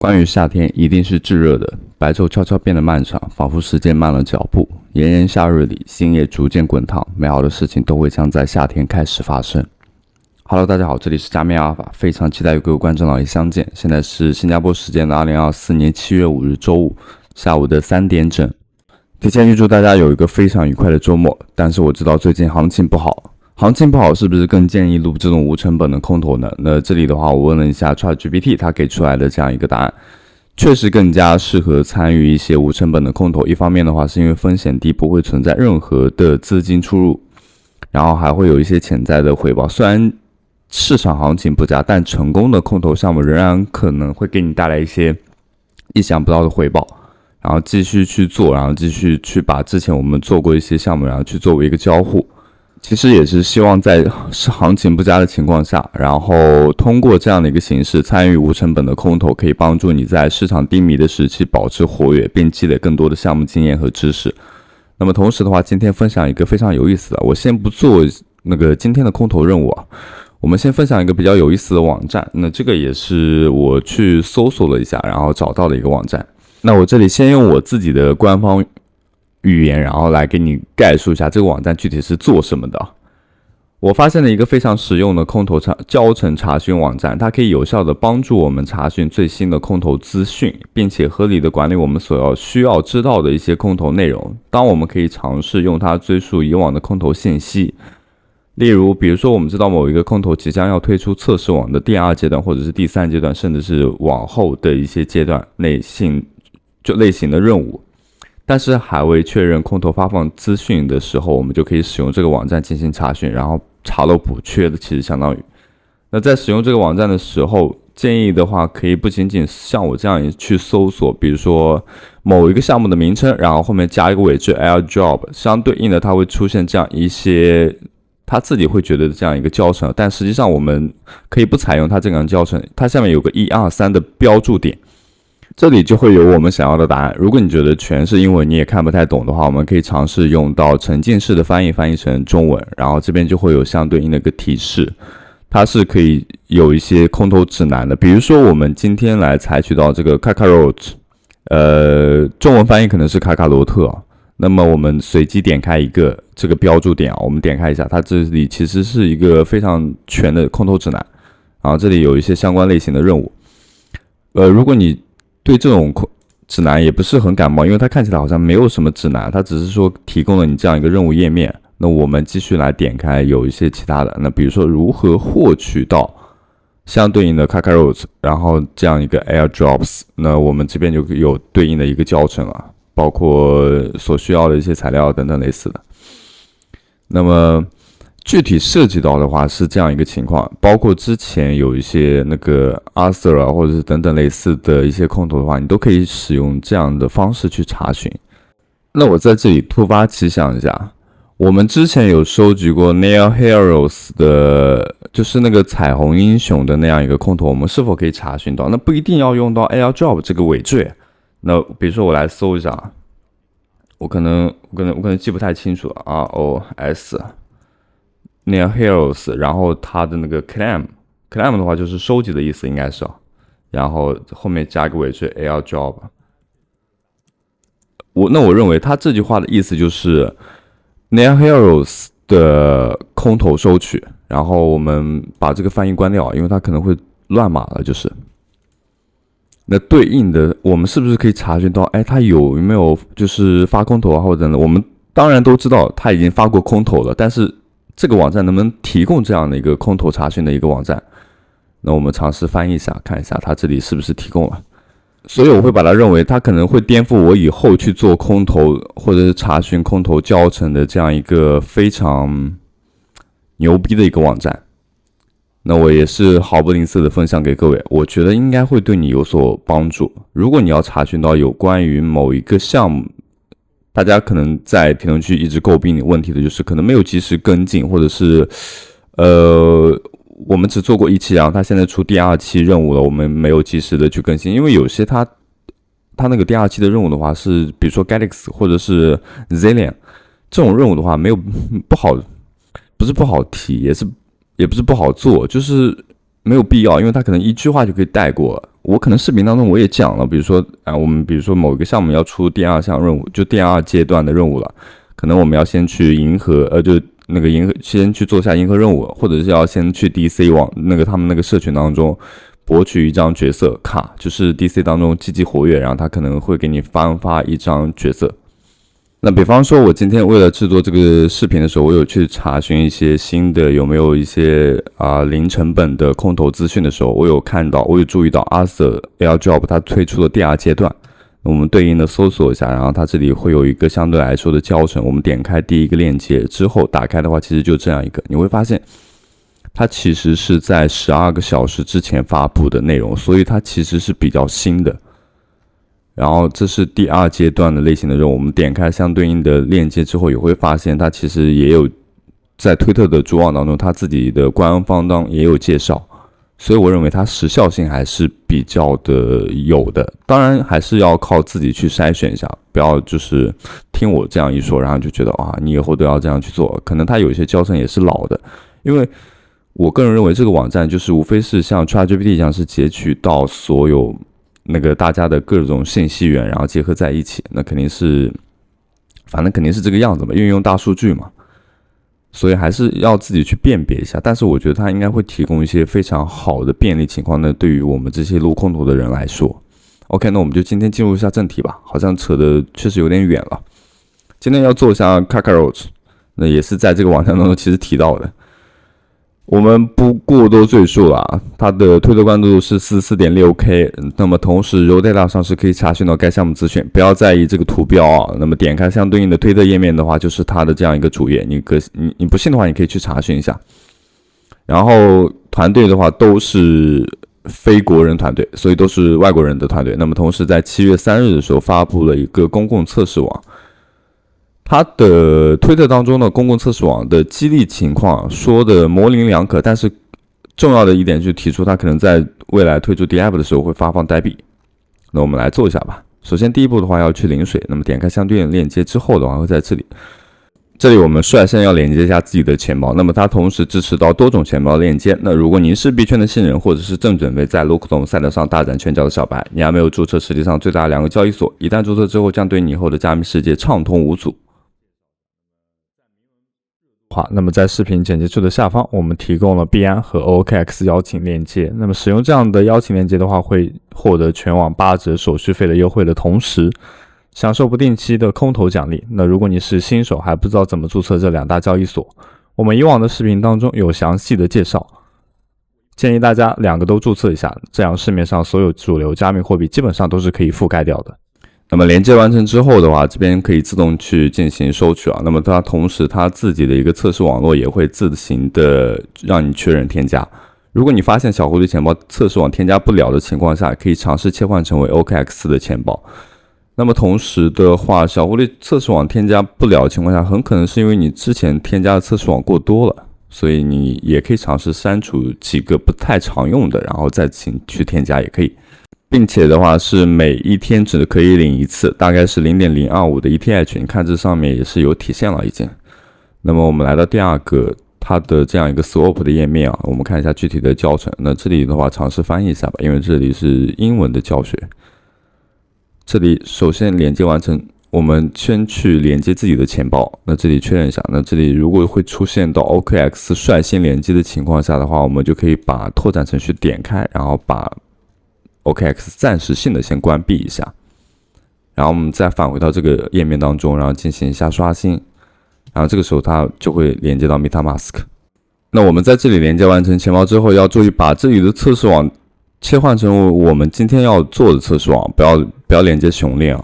关于夏天一定是炙热的，白昼悄悄变得漫长，仿佛时间慢了脚步。炎炎夏日里，星夜逐渐滚烫，美好的事情都会将在夏天开始发生。Hello， 大家好，这里是加密阿尔法，非常期待与各位观众老爷相见。现在是新加坡时间的2024年7月5日周五下午的3点整。提前预祝大家有一个非常愉快的周末。但是我知道最近行情不好，是不是更建议录这种无成本的空投呢？那这里的话，我问了一下 ChatGPT， 它给出来的这样一个答案，确实更加适合参与一些无成本的空投。一方面的话，是因为风险低，不会存在任何的资金出入，然后还会有一些潜在的回报。虽然市场行情不佳，但成功的空投项目仍然可能会给你带来一些意想不到的回报。然后继续去做，然后继续去把之前我们做过一些项目，然后去作为一个交互。其实也是希望在行情不佳的情况下，然后通过这样的一个形式参与无成本的空投，可以帮助你在市场低迷的时期保持活跃，并积累更多的项目经验和知识。那么同时的话，今天分享一个非常有意思的，我先不做那个今天的空投任务啊，我们先分享一个比较有意思的网站。那这个也是我去搜索了一下，然后找到的一个网站。那我这里先用我自己的官方语言，然后来给你概述一下这个网站具体是做什么的。我发现了一个非常实用的空投教程查询网站，它可以有效的帮助我们查询最新的空投资讯，并且合理的管理我们需要知道的一些空投内容。当我们可以尝试用它追溯以往的空投信息，例如比如说我们知道某一个空投即将要推出测试网的第2阶段，或者是第3阶段，甚至是往后的一些阶段类型的任务，但是还未确认空投发放资讯的时候，我们就可以使用这个网站进行查询，然后查漏补缺的，其实相当于。那在使用这个网站的时候，建议的话可以不仅仅像我这样去搜索，比如说某一个项目的名称，然后后面加一个尾缀 AirDrop， 相对应的它会出现这样一些他自己会觉得这样一个教程，但实际上我们可以不采用它这样的教程，它下面有个1、2、3的标注点，这里就会有我们想要的答案。如果你觉得全是英文你也看不太懂的话，我们可以尝试用到沉浸式的翻译成中文，然后这边就会有相对应的一个提示，它是可以有一些空投指南的。比如说我们今天来采取到这个卡卡罗特，中文翻译可能是卡卡罗特啊。那么我们随机点开一个这个标注点啊，我们点开一下，它这里其实是一个非常全的空投指南，然后这里有一些相关类型的任务。如果你对这种指南也不是很感冒，因为它看起来好像没有什么指南，它只是说提供了你这样一个任务页面。那我们继续来点开有一些其他的，那比如说如何获取到相对应的 Kakarot， 然后这样一个 AirDrops， 那我们这边就有对应的一个教程啊，包括所需要的一些材料等等类似的。那么具体涉及到的话是这样一个情况，包括之前有一些那个 Arthur 啊，或者是等等类似的一些空投的话，你都可以使用这样的方式去查询。那我在这里突发奇想一下，我们之前有收集过 Nail Heroes 的，就是那个彩虹英雄的那样一个空投，我们是否可以查询到？那不一定要用到 AirDrop 这个尾缀。那比如说我来搜一下，我可能记不太清楚 ROS Nail Heroes， 然后它的那个 claim 的话就是收集的意思，应该是然后后面加一个尾缀 AirDrop。我认为它这句话的意思就是 Nail Heroes 的空投收取，然后我们把这个翻译关掉，因为它可能会乱码了，就是。那对应的，我们是不是可以查询到，它有没有就是发空投啊，或者等等？我们当然都知道它已经发过空投了，但是这个网站能不能提供这样的一个空投查询的一个网站？那我们尝试翻译一下，看一下它这里是不是提供了。所以我会把它认为它可能会颠覆我以后去做空投或者是查询空投教程的这样一个非常牛逼的一个网站。那我也是毫不吝啬的分享给各位，我觉得应该会对你有所帮助。如果你要查询到有关于某一个项目，大家可能在评论区一直诟病问题的就是可能没有及时跟进，或者是我们只做过1期，然后他现在出第2期任务了，我们没有及时的去更新。因为有些他那个第2期的任务的话是比如说 Galaxy 或者是 Zillion 这种任务的话，不是不好提，也不是不好做，就是没有必要，因为它可能一句话就可以带过了。我可能视频当中我也讲了，比如说我们比如说某一个项目要出第二项任务，就第二阶段的任务了，可能我们要先去银河，就那个银河先去做下银河任务，或者是要先去 DC 网那个他们那个社群当中博取一张角色卡，就是 DC 当中积极活跃，然后他可能会给你发一张角色。那比方说，我今天为了制作这个视频的时候，我有去查询一些新的有没有一些零成本的空投资讯的时候，我有注意到 Aster Airjob 它推出的第二阶段，我们对应的搜索一下，然后它这里会有一个相对来说的教程，我们点开第一个链接之后，打开的话其实就这样一个，你会发现它其实是在12个小时之前发布的内容，所以它其实是比较新的。然后这是第二阶段的类型的任务，我们点开相对应的链接之后，也会发现它其实也有在推特的主网当中，它自己的官方也有介绍，所以我认为它时效性还是比较的有的。当然还是要靠自己去筛选一下，不要就是听我这样一说，然后就觉得你以后都要这样去做。可能它有一些教程也是老的，因为我个人认为这个网站就是无非是像 ChatGPT 一样，是截取到所有那个大家的各种信息源，然后结合在一起，那肯定是这个样子嘛，运用大数据嘛，所以还是要自己去辨别一下。但是我觉得它应该会提供一些非常好的便利情况呢，对于我们这些录空投的人来说。OK， 那我们就今天进入一下正题吧，好像扯的确实有点远了。今天要做一下 Cockroach， 那也是在这个网站当中其实提到的。我们不过多赘述了，它的推特关注度是 44.6K， 那么同时 Raw Data 上是可以查询到该项目资讯，不要在意这个图标啊。那么点开相对应的推特页面的话，就是它的这样一个主页，你不信的话，你可以去查询一下。然后团队的话都是非国人团队，所以都是外国人的团队。那么同时在7月3日的时候发布了一个公共测试网。它的推特当中的公共测试网的激励情况说的模棱两可，但是重要的一点就是提出它可能在未来推出 DApp 的时候会发放代币。那我们来做一下吧。首先第一步的话要去领水，那么点开相对应的链接之后的话会在这里我们率先要连接一下自己的钱包，那么它同时支持到多种钱包链接。那如果您是币圈的新人，或者是正准备在 Lookton 赛道上大展拳脚的小白，你还没有注册世界上最大2个交易所，一旦注册之后将对你以后的加密世界畅通无阻。好，那么在视频简介处的下方，我们提供了币安和 OKX 邀请链接。那么使用这样的邀请链接的话，会获得全网8折手续费的优惠的同时，享受不定期的空投奖励。那如果你是新手还不知道怎么注册这2大交易所，我们以往的视频当中有详细的介绍，建议大家2个都注册一下，这样市面上所有主流加密货币基本上都是可以覆盖掉的。那么连接完成之后的话，这边可以自动去进行收取啊。那么它同时它自己的一个测试网络也会自行的让你确认添加。如果你发现小狐狸钱包测试网添加不了的情况下，可以尝试切换成为 OKX 的钱包。那么同时的话，小狐狸测试网添加不了的情况下，很可能是因为你之前添加的测试网过多了，所以你也可以尝试删除几个不太常用的，然后再去添加也可以。并且的话是每一天只可以领一次，大概是 0.025 的 ETH， 你看这上面也是有体现了已经。那么我们来到第2个它的这样一个 Swap 的页面啊，我们看一下具体的教程。那这里的话尝试翻译一下吧，因为这里是英文的教学。这里首先连接完成，我们先去连接自己的钱包，那这里确认一下。那这里如果会出现到 OKX 率先连接的情况下的话，我们就可以把拓展程序点开，然后把OKX 暂时性的先关闭一下，然后我们再返回到这个页面当中，然后进行一下刷新，然后这个时候它就会连接到 MetaMask。那我们在这里连接完成钱包之后，要注意把这里的测试网切换成我们今天要做的测试网，不要连接熊链啊。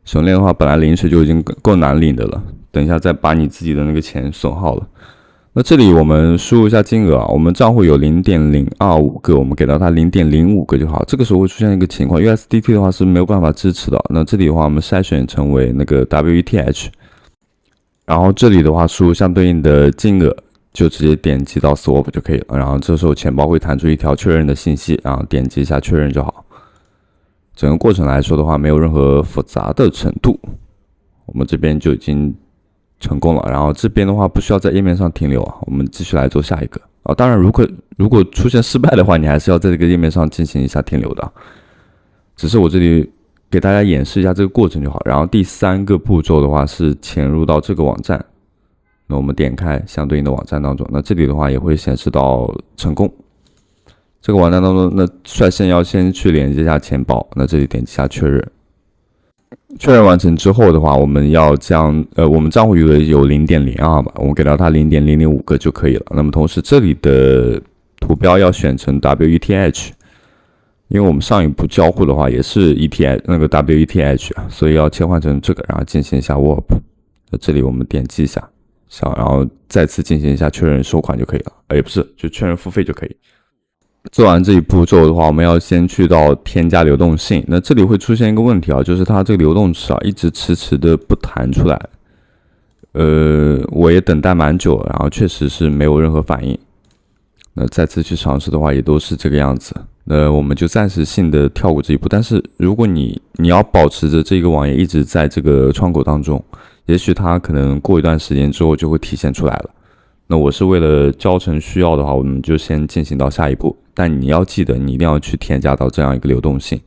熊链的话，本来领水就已经够难领的了，等一下再把你自己的那个钱损耗了。那这里我们输入一下金额啊，我们账户有 0.025 个，我们给到它 0.05 个就好。这个时候会出现一个情况 ，USDT 的话是没有办法支持的。那这里的话，我们筛选成为那个 WETH， 然后这里的话输入相对应的金额，就直接点击到 Swap 就可以了。然后这时候钱包会弹出一条确认的信息，然后点击一下确认就好。整个过程来说的话，没有任何复杂的程度，我们这边就已经成功了。然后这边的话不需要在页面上停留啊，我们继续来做下一个。啊。当然如果出现失败的话，你还是要在这个页面上进行一下停留的。只是我这里给大家演示一下这个过程就好。然后第3个步骤的话是潜入到这个网站，那我们点开相对应的网站当中，那这里的话也会显示到成功。这个网站当中，那率先要先去连接一下钱包，那这里点击一下确认。确认完成之后的话，我们要将我们账户余额有 0.02 嘛，我们给到它 0.005 个就可以了。那么同时这里的图标要选成 WETH， 因为我们上一步交互的话也是 ETH 那个 WETH， 所以要切换成这个，然后进行一下 Warp。那这里我们点击一下，然后再次进行一下确认收款就可以了，也不是，就确认付费就可以。做完这一步骤的话，我们要先去到添加流动性。那这里会出现一个问题啊，就是它这个流动池啊一直迟迟的不弹出来。我也等待蛮久了，然后确实是没有任何反应。那再次去尝试的话，也都是这个样子。那我们就暂时性的跳过这一步。但是如果你要保持着这个网页一直在这个窗口当中，也许它可能过一段时间之后就会体现出来了。那我是为了教程需要的话，我们就先进行到下一步。但你要记得，你一定要去添加到这样一个流动性。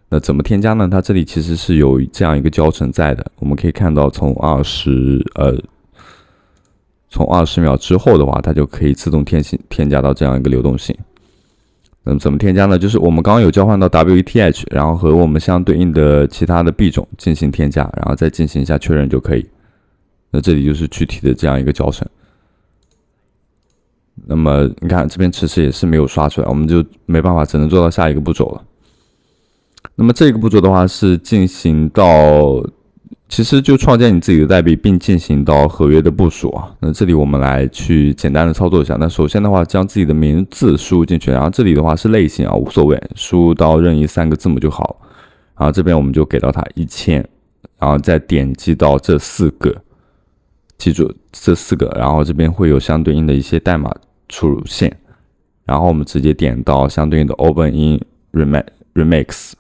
那怎么添加呢？它这里其实是有这样一个教程在的。我们可以看到，从20秒之后的话，它就可以自动添加到这样一个流动性。那么怎么添加呢？就是我们刚刚有交换到 WETH， 然后和我们相对应的其他的币种进行添加，然后再进行一下确认就可以。那这里就是具体的这样一个教程。那么你看这边迟迟也是没有刷出来，我们就没办法，只能做到下一个步骤了。那么这个步骤的话是进行到，其实就创建你自己的代币，并进行到合约的部署啊。那这里我们来去简单的操作一下。那首先的话，将自己的名字输入进去，然后这里的话是类型啊，无所谓，输入到任意3个字母就好。然后这边我们就给到它1000，然后再点击到这4个。记住这4个，然后这边会有相对应的一些代码出现，然后我们直接点到相对应的 Open in Remix，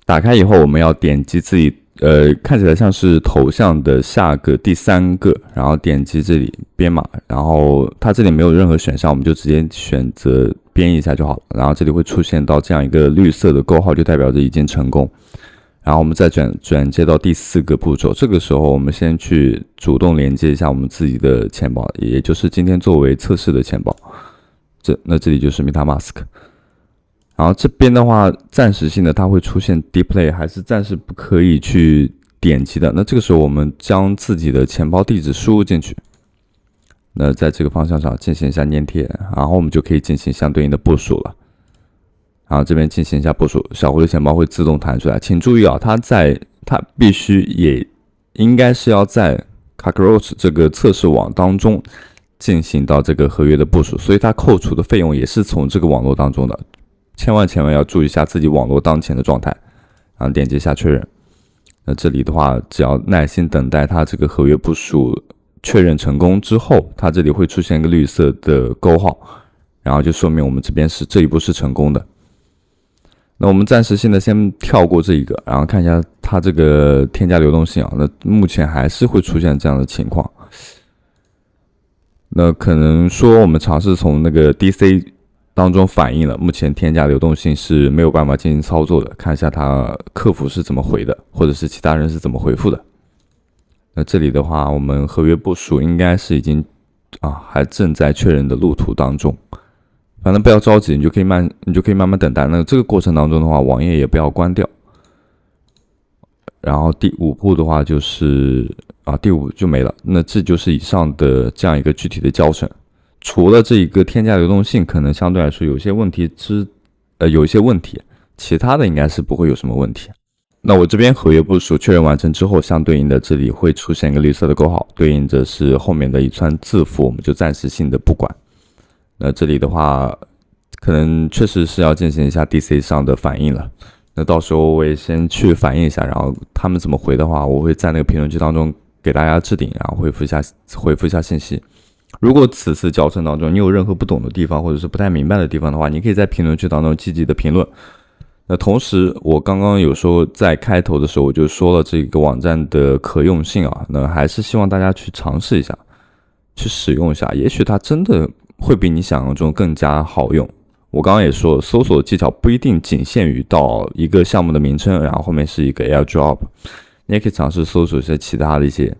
打开以后我们要点击自己看起来像是头像的下个第3个，然后点击这里编码，然后它这里没有任何选项，我们就直接选择编一下就好了，然后这里会出现到这样一个绿色的勾号，就代表着已经成功。然后我们再转接到第4个步骤，这个时候我们先去主动连接一下我们自己的钱包，也就是今天作为测试的钱包。那这里就是 MetaMask。然后这边的话，暂时性的它会出现 Display， 还是暂时不可以去点击的。那这个时候我们将自己的钱包地址输入进去，那在这个方向上进行一下粘贴，然后我们就可以进行相对应的部署了。然后这边进行一下部署，小狐狸钱包会自动弹出来。请注意啊，它必须也应该是要在 Cockroach 这个测试网当中进行到这个合约的部署，所以它扣除的费用也是从这个网络当中的。千万要注意一下自己网络当前的状态。然后点击一下确认。那这里的话，只要耐心等待它这个合约部署确认成功之后，它这里会出现一个绿色的勾号，然后就说明我们这边这一步是成功的。那我们暂时性的先跳过这一个，然后看一下它这个添加流动性啊。那目前还是会出现这样的情况。那可能说我们尝试从那个 DC 当中反映了，目前添加流动性是没有办法进行操作的。看一下它客服是怎么回的，或者是其他人是怎么回复的。那这里的话，我们合约部署应该是已经还正在确认的路途当中。反正不要着急，你就可以慢慢等待。那这个过程当中的话，网页也不要关掉。然后第5步的话就是第5就没了。那这就是以上的这样一个具体的教程。除了这一个添加流动性可能相对来说有一些问题其他的应该是不会有什么问题。那我这边合约部署确认完成之后，相对应的这里会出现一个绿色的勾号，对应着是后面的一串字符，我们就暂时性的不管。那这里的话，可能确实是要进行一下 DC 上的反应了。那到时候我也先去反映一下，然后他们怎么回的话，我会在那个评论区当中给大家置顶，然后回复一下信息。如果此次教程当中你有任何不懂的地方，或者是不太明白的地方的话，你可以在评论区当中积极的评论。那同时，我刚刚有说在开头的时候我就说了这个网站的可用性啊，那还是希望大家去尝试一下，去使用一下，也许它真的会比你想象中更加好用。我刚刚也说了，搜索技巧不一定仅限于到一个项目的名称，然后后面是一个 airdrop， 你也可以尝试搜索一些其他的一些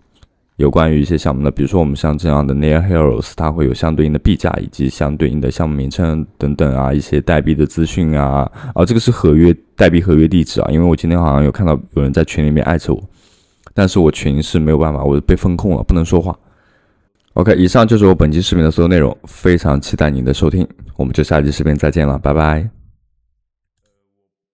有关于一些项目的，比如说我们像这样的 Near Heroes， 它会有相对应的币价以及相对应的项目名称等等啊，一些代币的资讯啊，这个是代币合约地址啊，因为我今天好像有看到有人在群里面艾特我，但是我群是没有办法，我被封控了，不能说话。OK， 以上就是我本期视频的所有内容，非常期待您的收听，我们就下期视频再见了，拜拜。